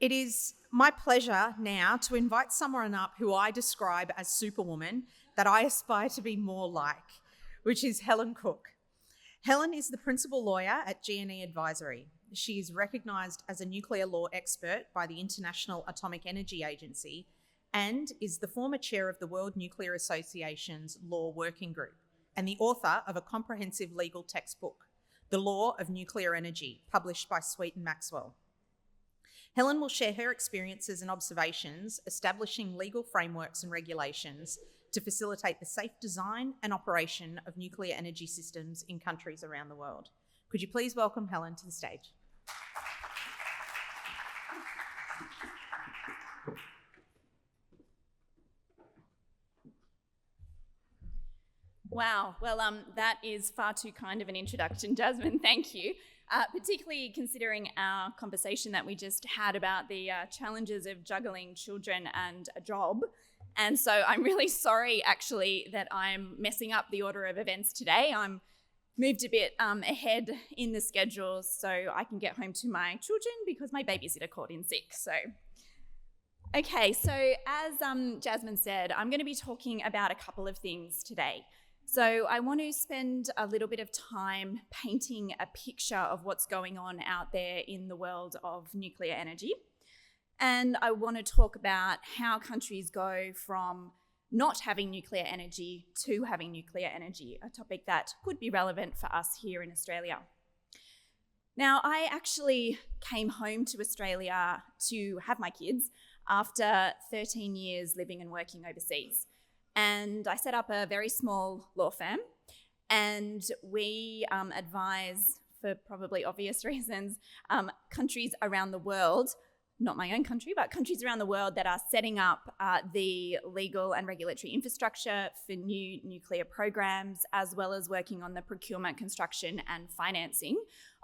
It is my pleasure now to invite someone up who I describe as Superwoman that I aspire to be more like, which is Helen Cook. Helen is the principal lawyer at GNE Advisory. She is recognised as a nuclear law expert by the International Atomic Energy Agency and is the former chair of the World Nuclear Association's Law Working Group and the author of a comprehensive legal textbook, The Law of Nuclear Energy, published by Sweet Maxwell. Helen will share her experiences and observations establishing legal frameworks and regulations to facilitate the safe design and operation of nuclear energy systems in countries around the world. Could you please welcome Helen to the stage? Wow, well, that is far too kind of an introduction, Jasmine, thank you. Particularly considering our conversation that we just had about the challenges of juggling children and a job. And so I'm really sorry, actually, that I'm messing up the order of events today. I'm moved a bit ahead in the schedule so I can get home to my children because my babysitter called in sick. Okay, so as Jasmine said, I'm going to be talking about a couple of things today. So I want to spend a little bit of time painting a picture of what's going on out there in the world of nuclear energy. And I want to talk about how countries go from not having nuclear energy to having nuclear energy, a topic that could be relevant for us here in Australia. Now, I actually came home to Australia to have my kids after 13 years living and working overseas. And I set up a very small law firm, and we advise, for probably obvious reasons, countries around the world, not my own country, but countries around the world that are setting up the legal and regulatory infrastructure for new nuclear programs, as well as working on the procurement, construction, and financing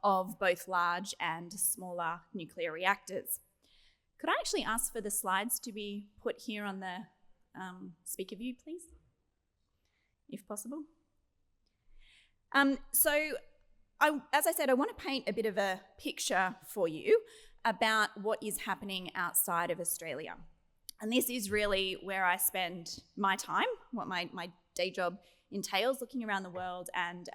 of both large and smaller nuclear reactors. Could I actually ask for the slides to be put here on the speaker view, please, if possible? As I said, I want to paint a bit of a picture for you about what is happening outside of Australia. And this is really where I spend my time, what my day job entails, looking around the world and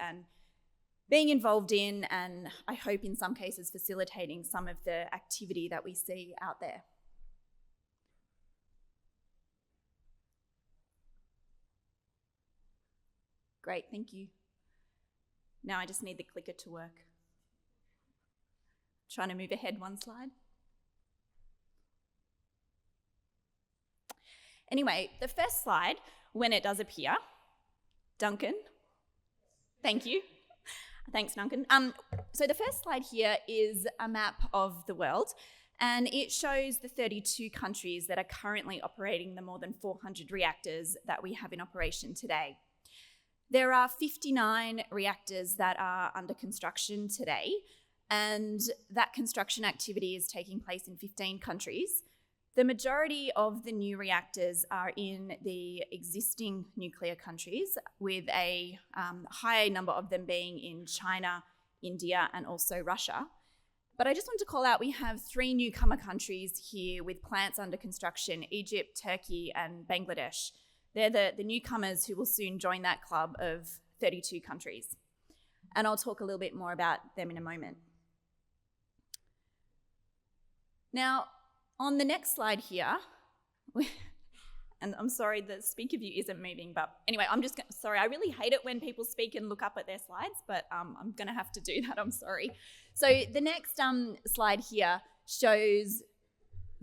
being involved in, and I hope in some cases facilitating some of the activity that we see out there. Great, thank you. Now I just need the clicker to work. Trying to move ahead one slide. Anyway, the first slide, when it does appear, Duncan, thank you. Thanks, Duncan. So the first slide here is a map of the world, and it shows the 32 countries that are currently operating the more than 400 reactors that we have in operation today. There are 59 reactors that are under construction today, and that construction activity is taking place in 15 countries. The majority of the new reactors are in the existing nuclear countries, with a high number of them being in China, India, and also Russia. But I just want to call out, we have 3 newcomer countries here with plants under construction: Egypt, Turkey, and Bangladesh. They're the newcomers who will soon join that club of 32 countries. And I'll talk a little bit more about them in a moment. Now, on the next slide here, and I'm sorry the speaker view isn't moving, but anyway, sorry, I really hate it when people speak and look up at their slides, but I'm gonna have to do that, I'm sorry. So the next slide here shows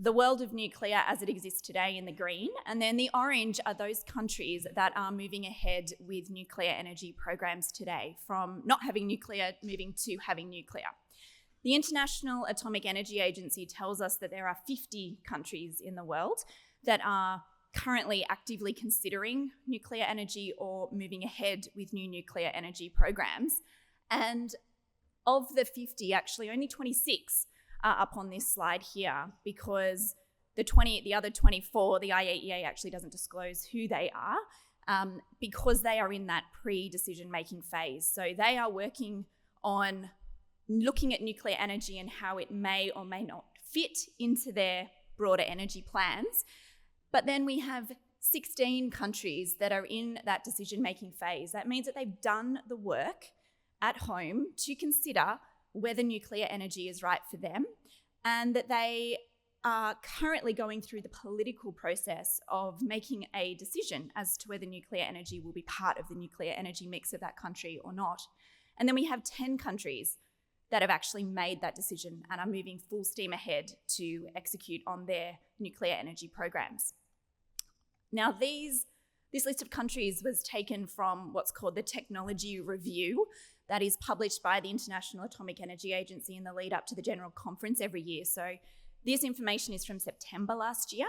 the world of nuclear as it exists today in the green, and then the orange are those countries that are moving ahead with nuclear energy programs today, from not having nuclear moving to having nuclear. The International Atomic Energy Agency tells us that there are 50 countries in the world that are currently actively considering nuclear energy or moving ahead with new nuclear energy programs. And of the 50, actually only 26 are up on this slide here, because the other 24, the IAEA actually doesn't disclose who they are, because they are in that pre-decision making phase. So they are working on looking at nuclear energy and how it may or may not fit into their broader energy plans. But then we have 16 countries that are in that decision-making phase. That means that they've done the work at home to consider whether nuclear energy is right for them, and that they are currently going through the political process of making a decision as to whether nuclear energy will be part of the nuclear energy mix of that country or not. And then we have 10 countries that have actually made that decision and are moving full steam ahead to execute on their nuclear energy programs. Now, this list of countries was taken from what's called the Technology Review that is published by the International Atomic Energy Agency in the lead up to the General Conference every year. So this information is from September last year,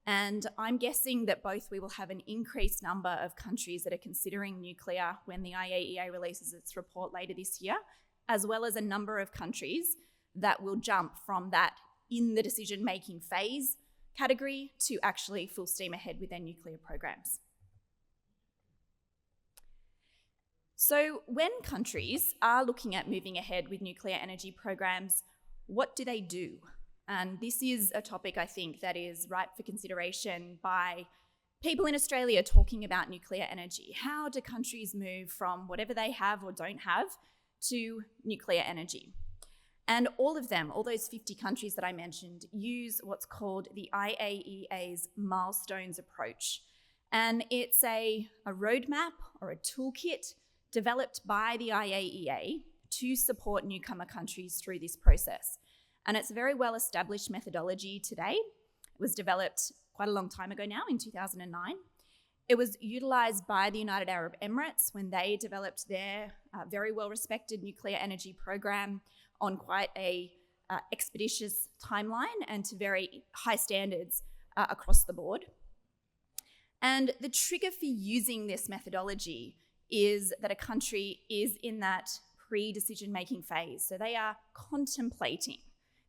and I'm guessing that both we will have an increased number of countries that are considering nuclear when the IAEA releases its report later this year, as well as a number of countries that will jump from that in the decision-making phase category to actually full steam ahead with their nuclear programs. So when countries are looking at moving ahead with nuclear energy programs, what do they do? And this is a topic, I think, that is ripe for consideration by people in Australia talking about nuclear energy. How do countries move from whatever they have or don't have to nuclear energy? And all of them, all those 50 countries that I mentioned, use what's called the IAEA's milestones approach. And it's a roadmap or a toolkit developed by the IAEA to support newcomer countries through this process. And it's a very well-established methodology today. It was developed quite a long time ago now, in 2009. It was utilised by the United Arab Emirates when they developed their very well-respected nuclear energy program on quite a expeditious timeline and to very high standards across the board. And the trigger for using this methodology is that a country is in that pre-decision-making phase. So they are contemplating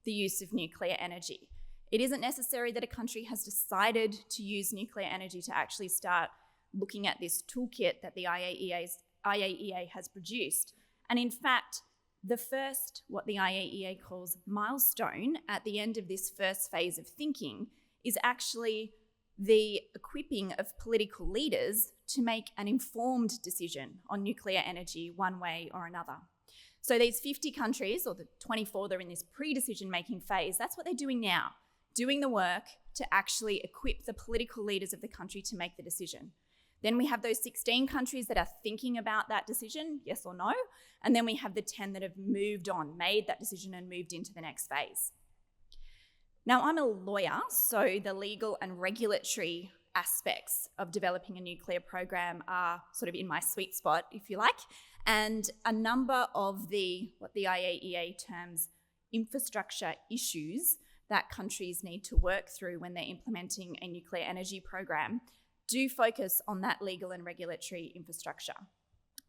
the use of nuclear energy. It isn't necessary that a country has decided to use nuclear energy to actually start looking at this toolkit that the IAEA has produced. And in fact, the first, what the IAEA calls milestone at the end of this first phase of thinking is actually the equipping of political leaders to make an informed decision on nuclear energy one way or another. So these 50 countries, or the 24 that are in this pre-decision-making phase, that's what they're doing now, doing the work to actually equip the political leaders of the country to make the decision. Then we have those 16 countries that are thinking about that decision, yes or no, and then we have the 10 that have moved on, made that decision and moved into the next phase. Now, I'm a lawyer, so the legal and regulatory aspects of developing a nuclear program are sort of in my sweet spot, if you like, and a number of what the IAEA terms infrastructure issues that countries need to work through when they're implementing a nuclear energy program do focus on that legal and regulatory infrastructure.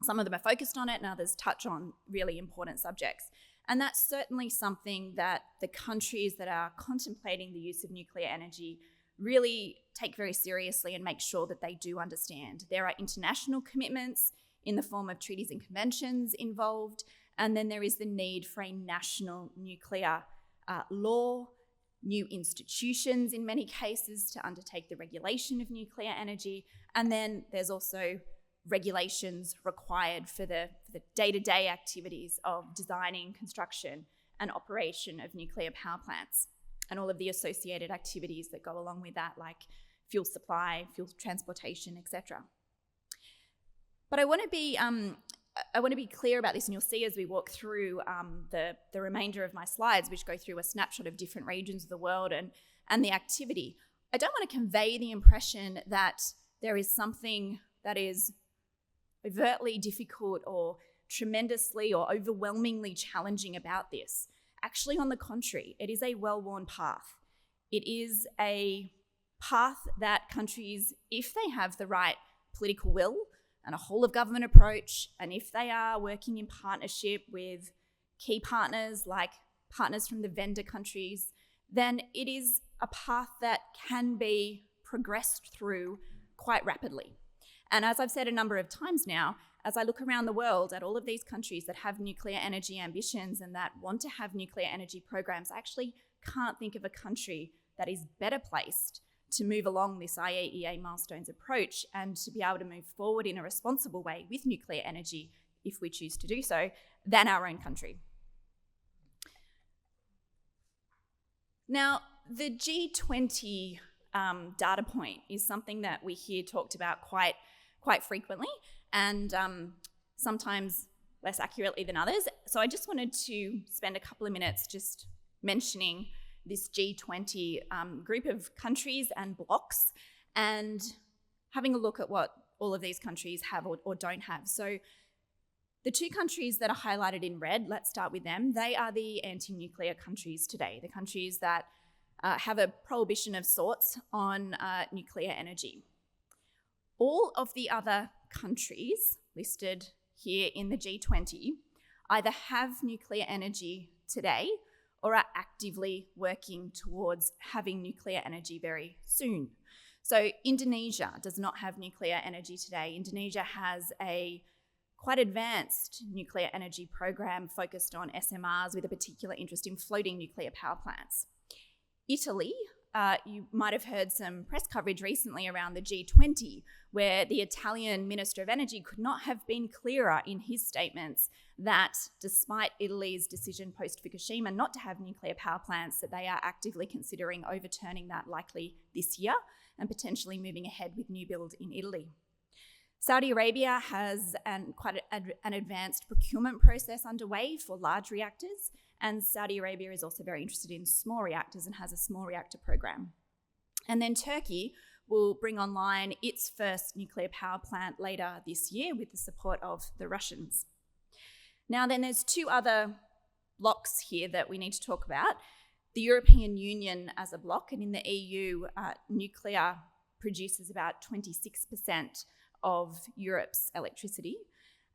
Some of them are focused on it and others touch on really important subjects. And that's certainly something that the countries that are contemplating the use of nuclear energy really take very seriously and make sure that they do understand. There are international commitments in the form of treaties and conventions involved, and then there is the need for a national nuclear law, new institutions in many cases to undertake the regulation of nuclear energy, and then there's also regulations required for the day-to-day activities of designing, construction, and operation of nuclear power plants, and all of the associated activities that go along with that, like fuel supply, fuel transportation, etc. But I want to be clear about this, and you'll see as we walk through the remainder of my slides, which go through a snapshot of different regions of the world and the activity. I don't want to convey the impression that there is something that is overtly difficult or tremendously or overwhelmingly challenging about this. Actually, on the contrary, it is a well-worn path. It is a path that countries, if they have the right political will and a whole-of-government approach, and if they are working in partnership with key partners like partners from the vendor countries, then it is a path that can be progressed through quite rapidly. And as I've said a number of times now, as I look around the world at all of these countries that have nuclear energy ambitions and that want to have nuclear energy programs, I actually can't think of a country that is better placed to move along this IAEA milestones approach and to be able to move forward in a responsible way with nuclear energy, if we choose to do so, than our own country. Now, the G20 data point is something that we hear talked about quite frequently, and sometimes less accurately than others. So I just wanted to spend a couple of minutes just mentioning this G20 group of countries and blocs and having a look at what all of these countries have or don't have. So the two countries that are highlighted in red, let's start with them. They are the anti-nuclear countries today, the countries that have a prohibition of sorts on nuclear energy. All of the other countries listed here in the G20 either have nuclear energy today or are actively working towards having nuclear energy very soon. So Indonesia does not have nuclear energy today. Indonesia has a quite advanced nuclear energy program focused on SMRs with a particular interest in floating nuclear power plants. Italy, you might have heard some press coverage recently around the G20, where the Italian Minister of Energy could not have been clearer in his statements that despite Italy's decision post-Fukushima not to have nuclear power plants, that they are actively considering overturning that likely this year and potentially moving ahead with new build in Italy. Saudi Arabia has quite an advanced procurement process underway for large reactors, and Saudi Arabia is also very interested in small reactors and has a small reactor program. And then Turkey will bring online its first nuclear power plant later this year with the support of the Russians. Now then, there's two other blocks here that we need to talk about. The European Union as a bloc, and in the EU, nuclear produces about 26% of Europe's electricity.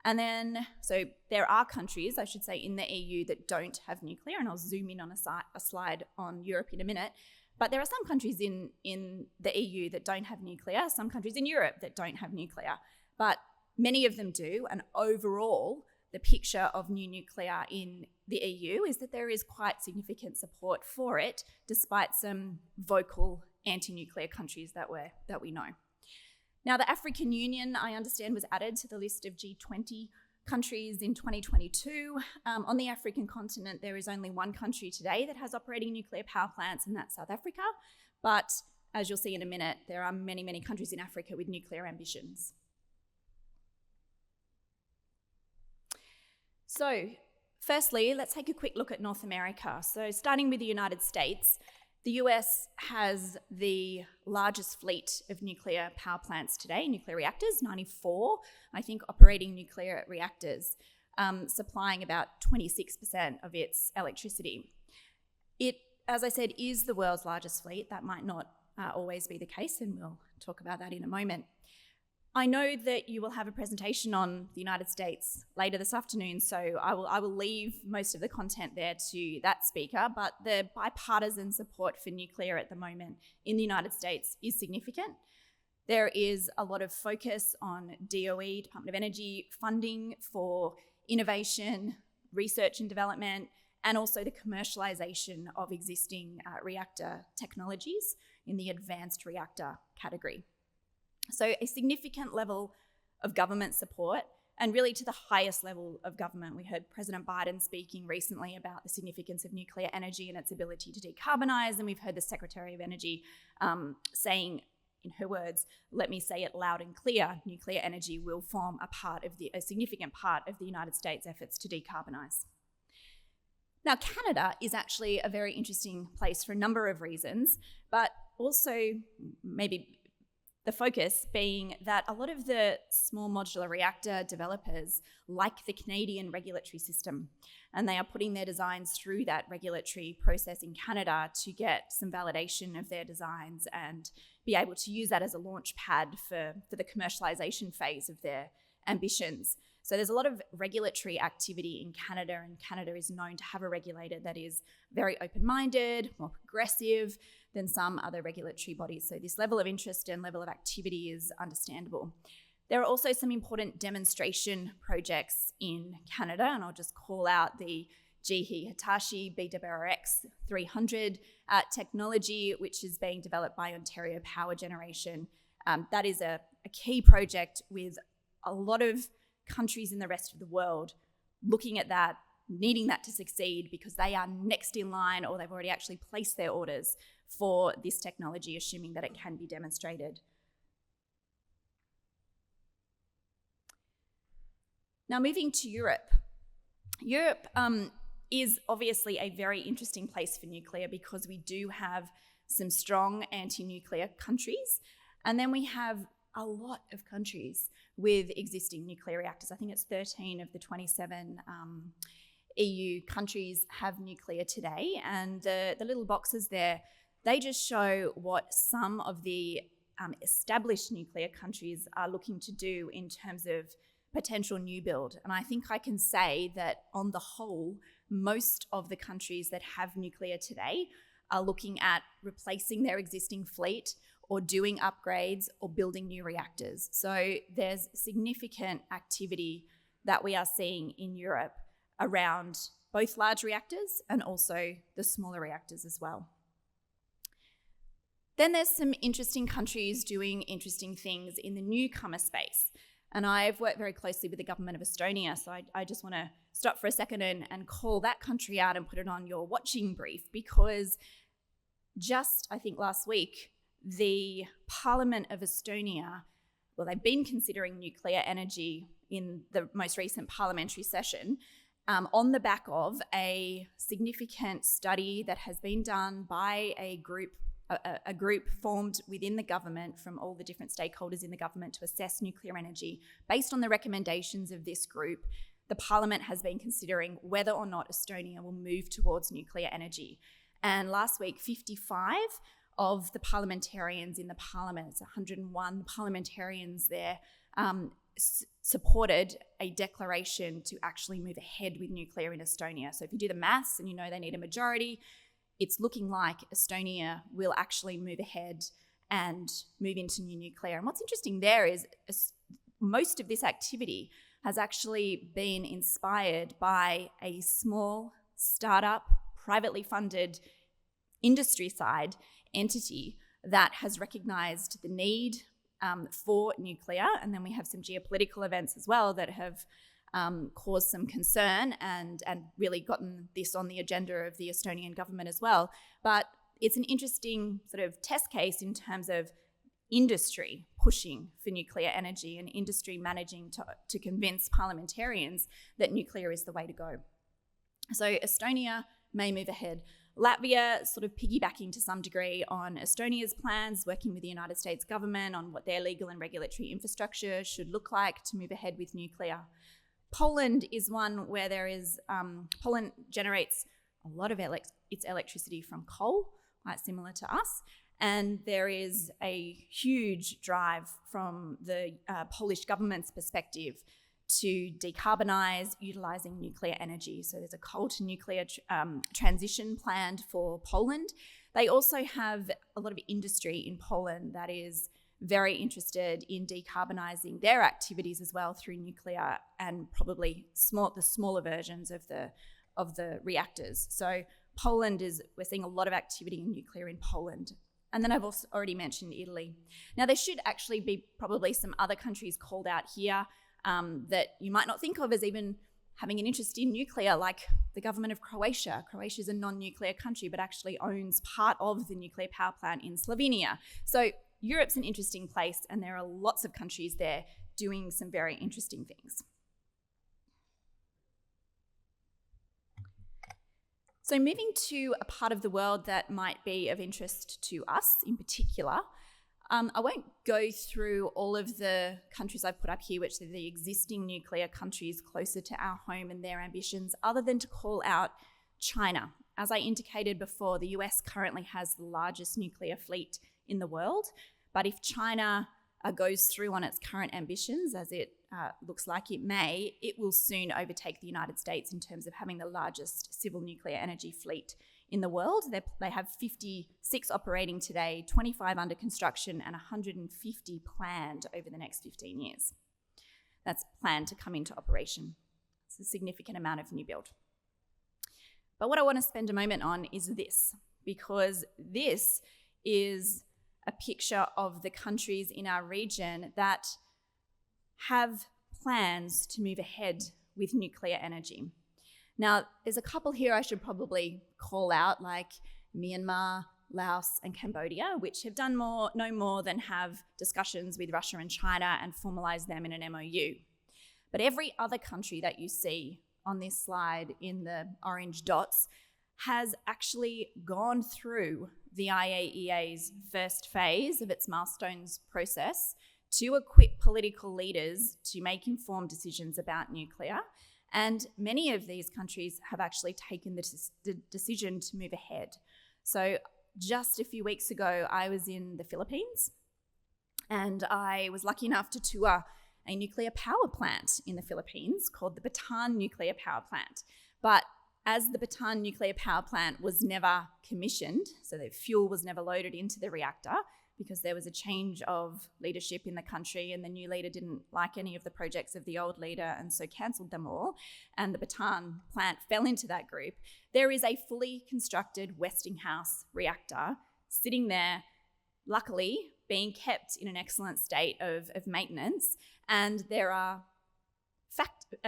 And then, so there are countries, I should say, in the EU that don't have nuclear, and I'll zoom in on a slide on Europe in a minute. But there are some countries in the EU that don't have nuclear, some countries in Europe that don't have nuclear, but many of them do. And overall, the picture of new nuclear in the EU is that there is quite significant support for it, despite some vocal anti-nuclear countries that we know. Now, the African Union, I understand, was added to the list of G20 countries in 2022. On the African continent, there is only one country today that has operating nuclear power plants, and that's South Africa. But as you'll see in a minute, there are many, many countries in Africa with nuclear ambitions. So, firstly, let's take a quick look at North America. So, starting with the United States, the US has the largest fleet of nuclear power plants today, nuclear reactors, 94, I think, operating nuclear reactors, supplying about 26% of its electricity. It, as I said, is the world's largest fleet. That might not always be the case, and we'll talk about that in a moment. I know that you will have a presentation on the United States later this afternoon, so I will leave most of the content there to that speaker, but the bipartisan support for nuclear at the moment in the United States is significant. There is a lot of focus on DOE, Department of Energy, funding for innovation, research and development, and also the commercialization of existing reactor technologies in the advanced reactor category. So a significant level of government support, and really to the highest level of government. We heard President Biden speaking recently about the significance of nuclear energy and its ability to decarbonize, and we've heard the Secretary of Energy saying, in her words, let me say it loud and clear, nuclear energy will form a significant part of the United States' efforts to decarbonize. Now, Canada is actually a very interesting place for a number of reasons, but also maybe the focus being that a lot of the small modular reactor developers like the Canadian regulatory system, and they are putting their designs through that regulatory process in Canada to get some validation of their designs and be able to use that as a launch pad for the commercialization phase of their ambitions. So there's a lot of regulatory activity in Canada, and Canada is known to have a regulator that is very open-minded, more progressive than some other regulatory bodies. So this level of interest and level of activity is understandable. There are also some important demonstration projects in Canada, and I'll just call out the GE Hitachi BWRX 300 technology, which is being developed by Ontario Power Generation. That is a key project with a lot of countries in the rest of the world looking at that, needing that to succeed because they are next in line or they've already actually placed their orders for this technology, assuming that it can be demonstrated. Now moving to Europe. Europe is obviously a very interesting place for nuclear because we do have some strong anti-nuclear countries, and then we have a lot of countries with existing nuclear reactors. I think it's 13 of the 27 EU countries have nuclear today, and the little boxes there, they just show what some of the established nuclear countries are looking to do in terms of potential new build. And I think I can say that on the whole, most of the countries that have nuclear today are looking at replacing their existing fleet or doing upgrades or building new reactors. So there's significant activity that we are seeing in Europe around both large reactors and also the smaller reactors as well. Then there's some interesting countries doing interesting things in the newcomer space. And I've worked very closely with the government of Estonia, so I just want to stop for a second and call that country out and put it on your watching brief, because just, I think last week, the Parliament of Estonia, well, they've been considering nuclear energy in the most recent parliamentary session on the back of a significant study that has been done by a group formed within the government from all the different stakeholders in the government to assess nuclear energy. Based on the recommendations of this group, the Parliament has been considering whether or not Estonia will move towards nuclear energy. And last week, 55 of the parliamentarians in the Parliament, it's 101 parliamentarians there, supported a declaration to actually move ahead with nuclear in Estonia. So if you do the maths and you know they need a majority, it's looking like Estonia will actually move ahead and move into new nuclear. And what's interesting there is most of this activity has actually been inspired by a small startup, privately funded industry side entity that has recognised the need for nuclear. And then we have some geopolitical events as well that have caused some concern and really gotten this on the agenda of the Estonian government as well. But it's an interesting sort of test case in terms of industry pushing for nuclear energy and industry managing to convince parliamentarians that nuclear is the way to go. So Estonia may move ahead. Latvia sort of piggybacking to some degree on Estonia's plans, working with the United States government on what their legal and regulatory infrastructure should look like to move ahead with nuclear. Poland is one where there is, Poland generates a lot of its electricity from coal, quite similar to us. And there is a huge drive from the Polish government's perspective to decarbonise utilising nuclear energy. So there's a coal to nuclear transition planned for Poland. They also have a lot of industry in Poland that is very interested in decarbonising their activities as well through nuclear and probably the smaller versions of the reactors. So we're seeing a lot of activity in nuclear in Poland. And then I've also already mentioned Italy. Now there should actually be probably some other countries called out here that you might not think of as even having an interest in nuclear, like the government of Croatia. Croatia is a non-nuclear country, but actually owns part of the nuclear power plant in Slovenia. So Europe's an interesting place, and there are lots of countries there doing some very interesting things. So moving to a part of the world that might be of interest to us in particular, I won't go through all of the countries I've put up here, which are the existing nuclear countries closer to our home and their ambitions, other than to call out China. As I indicated before, the US currently has the largest nuclear fleet in the world, but if China goes through on its current ambitions, as it looks like it may, it will soon overtake the United States in terms of having the largest civil nuclear energy fleet in the world. They have 56 operating today, 25 under construction, and 150 planned over the next 15 years. That's planned to come into operation. It's a significant amount of new build. But what I want to spend a moment on is this, because this is a picture of the countries in our region that have plans to move ahead with nuclear energy. Now, there's a couple here I should probably call out, like Myanmar, Laos, and Cambodia, which have done no more than have discussions with Russia and China and formalize them in an MOU. But every other country that you see on this slide in the orange dots has actually gone through the IAEA's first phase of its milestones process to equip political leaders to make informed decisions about nuclear. And many of these countries have actually taken the decision to move ahead. So just a few weeks ago, I was in the Philippines, and I was lucky enough to tour a nuclear power plant in the Philippines called the Bataan Nuclear Power Plant. But as the Bataan Nuclear Power Plant was never commissioned, so the fuel was never loaded into the reactor, because there was a change of leadership in the country and the new leader didn't like any of the projects of the old leader and so cancelled them all, and the Bataan plant fell into that group, there is a fully constructed Westinghouse reactor sitting there, luckily being kept in an excellent state of maintenance, and there are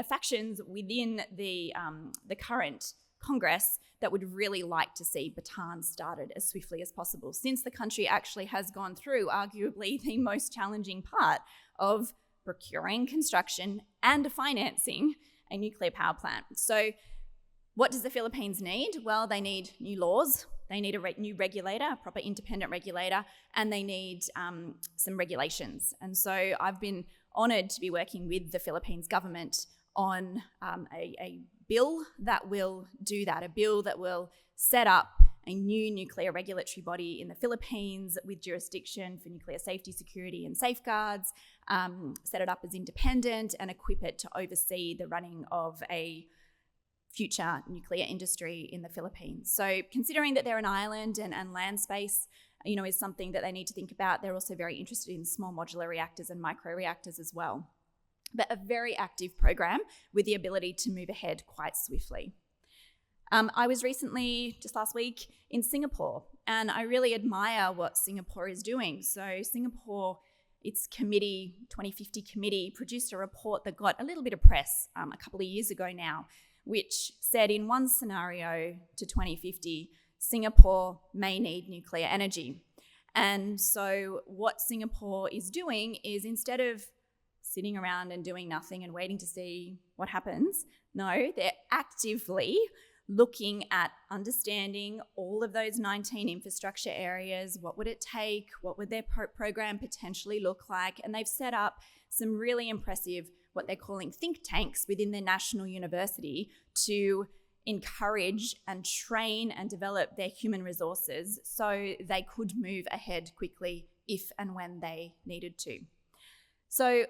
factions within the current Congress that would really like to see Bataan started as swiftly as possible, since the country actually has gone through arguably the most challenging part of procuring, construction, and financing a nuclear power plant. So what does the Philippines need? Well, they need new laws, they need a new regulator, a proper independent regulator, and they need some regulations. And so I've been honoured to be working with the Philippines government on a bill that will do that, a bill that will set up a new nuclear regulatory body in the Philippines with jurisdiction for nuclear safety, security, and safeguards, set it up as independent and equip it to oversee the running of a future nuclear industry in the Philippines. So considering that they're an island and land space, is something that they need to think about. They're also very interested in small modular reactors and micro reactors as well. But a very active program with the ability to move ahead quite swiftly. I was recently, just last week, in Singapore, and I really admire what Singapore is doing. So Singapore, its 2050 committee, produced a report that got a little bit of press a couple of years ago now, which said in one scenario to 2050, Singapore may need nuclear energy. And so what Singapore is doing is, instead of sitting around and doing nothing and waiting to see what happens, no, they're actively looking at understanding all of those 19 infrastructure areas. What would it take? What would their program potentially look like? And they've set up some really impressive, what they're calling think tanks within their national university, to encourage and train and develop their human resources so they could move ahead quickly if and when they needed to. So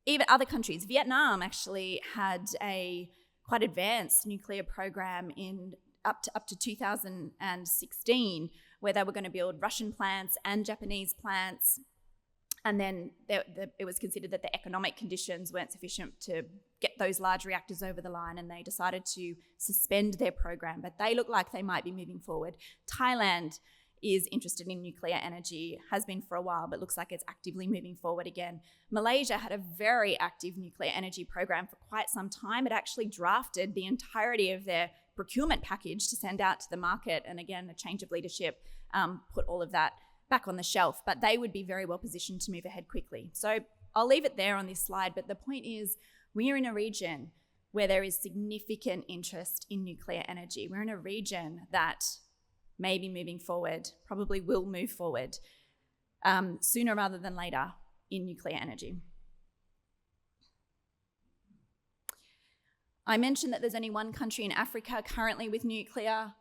even other countries, Vietnam actually had a quite advanced nuclear program in up to 2016, where they were going to build Russian plants and Japanese plants. And then it was considered that the economic conditions weren't sufficient to get those large reactors over the line, and they decided to suspend their program. But they look like they might be moving forward. Thailand is interested in nuclear energy, has been for a while, but looks like it's actively moving forward again. Malaysia had a very active nuclear energy program for quite some time. It actually drafted the entirety of their procurement package to send out to the market. And again, a change of leadership put all of that back on the shelf, but they would be very well positioned to move ahead quickly. So I'll leave it there on this slide, but the point is, we're in a region where there is significant interest in nuclear energy. We're in a region that may be moving forward, probably will move forward sooner rather than later in nuclear energy. I mentioned that there's only one country in Africa currently with nuclear.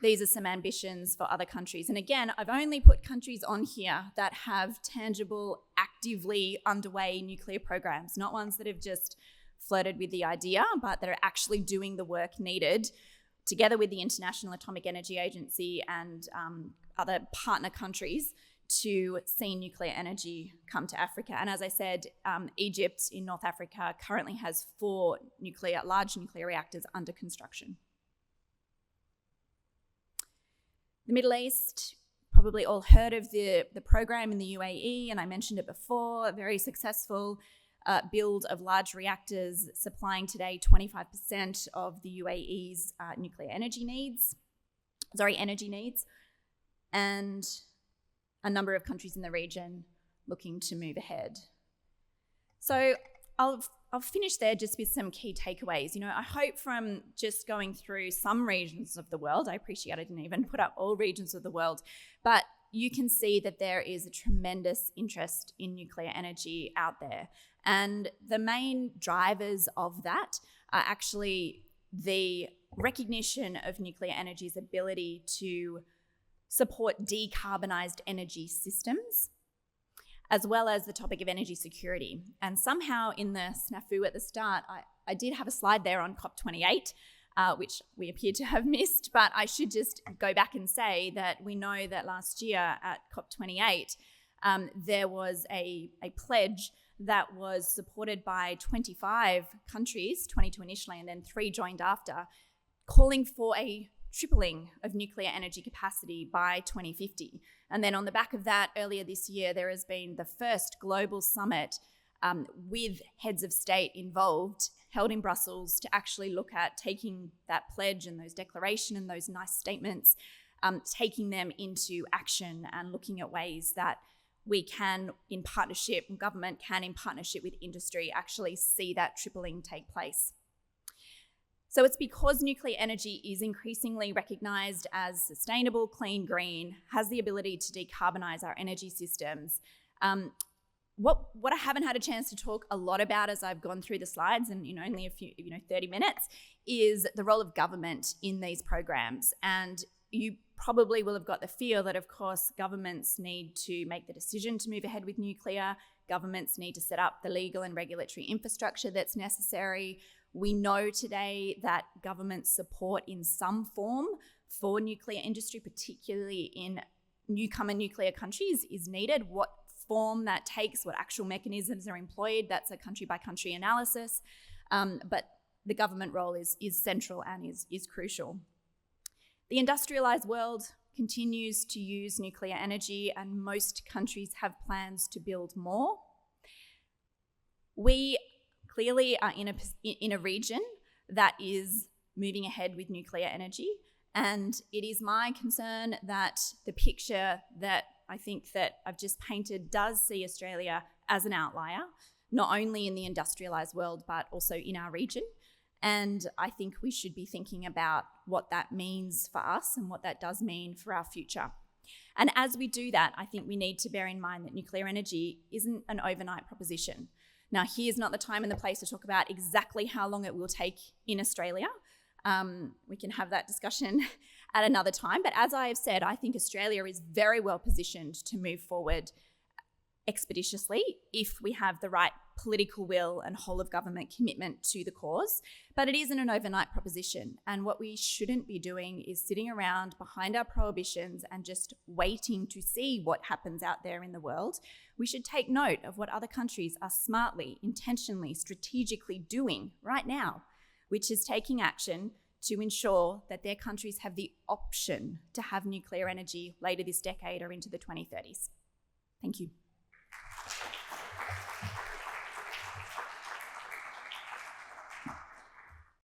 These are some ambitions for other countries. And again, I've only put countries on here that have tangible, actively underway nuclear programs, not ones that have just flirted with the idea, but that are actually doing the work needed together with the International Atomic Energy Agency and other partner countries to see nuclear energy come to Africa. And as I said, Egypt in North Africa currently has 4 large nuclear reactors under construction. The Middle East, probably all heard of the program in the UAE, and I mentioned it before, a very successful build of large reactors supplying today 25% of the UAE's energy needs, and a number of countries in the region looking to move ahead. So I'll finish there just with some key takeaways. I hope from just going through some regions of the world, I appreciate I didn't even put up all regions of the world, but you can see that there is a tremendous interest in nuclear energy out there. And the main drivers of that are actually the recognition of nuclear energy's ability to support decarbonised energy systems, as well as the topic of energy security. And somehow in the snafu at the start, I did have a slide there on COP28, which we appear to have missed, but I should just go back and say that we know that last year at COP28, there was a pledge that was supported by 25 countries, 22 initially, and then 3 joined after, calling for a tripling of nuclear energy capacity by 2050. And then on the back of that, earlier this year, there has been the first global summit with heads of state involved, held in Brussels, to actually look at taking that pledge and those declaration and those nice statements, taking them into action and looking at ways that we can, in partnership, government can, in partnership with industry, actually see that tripling take place. So it's because nuclear energy is increasingly recognised as sustainable, clean, green, has the ability to decarbonise our energy systems. What I haven't had a chance to talk a lot about as I've gone through the slides, and only a few, 30 minutes, is the role of government in these programs. And you probably will have got the feel that, of course, governments need to make the decision to move ahead with nuclear. Governments need to set up the legal and regulatory infrastructure that's necessary. We know today that government support in some form for nuclear industry, particularly in newcomer nuclear countries, is needed. What form that takes, what actual mechanisms are employed, that's a country-by-country analysis. But the government role is central and is crucial. The industrialised world continues to use nuclear energy, and most countries have plans to build more. We clearly are in a region that is moving ahead with nuclear energy, and it is my concern that the picture that I think that I've just painted does see Australia as an outlier, not only in the industrialised world, but also in our region. And I think we should be thinking about what that means for us and what that does mean for our future. And as we do that, I think we need to bear in mind that nuclear energy isn't an overnight proposition. Now, here's not the time and the place to talk about exactly how long it will take in Australia. We can have that discussion at another time. But as I have said, I think Australia is very well positioned to move forward expeditiously if we have the right political will and whole of government commitment to the cause. But it isn't an overnight proposition. And what we shouldn't be doing is sitting around behind our prohibitions and just waiting to see what happens out there in the world. We should take note of what other countries are smartly, intentionally, strategically doing right now, which is taking action to ensure that their countries have the option to have nuclear energy later this decade or into the 2030s. Thank you.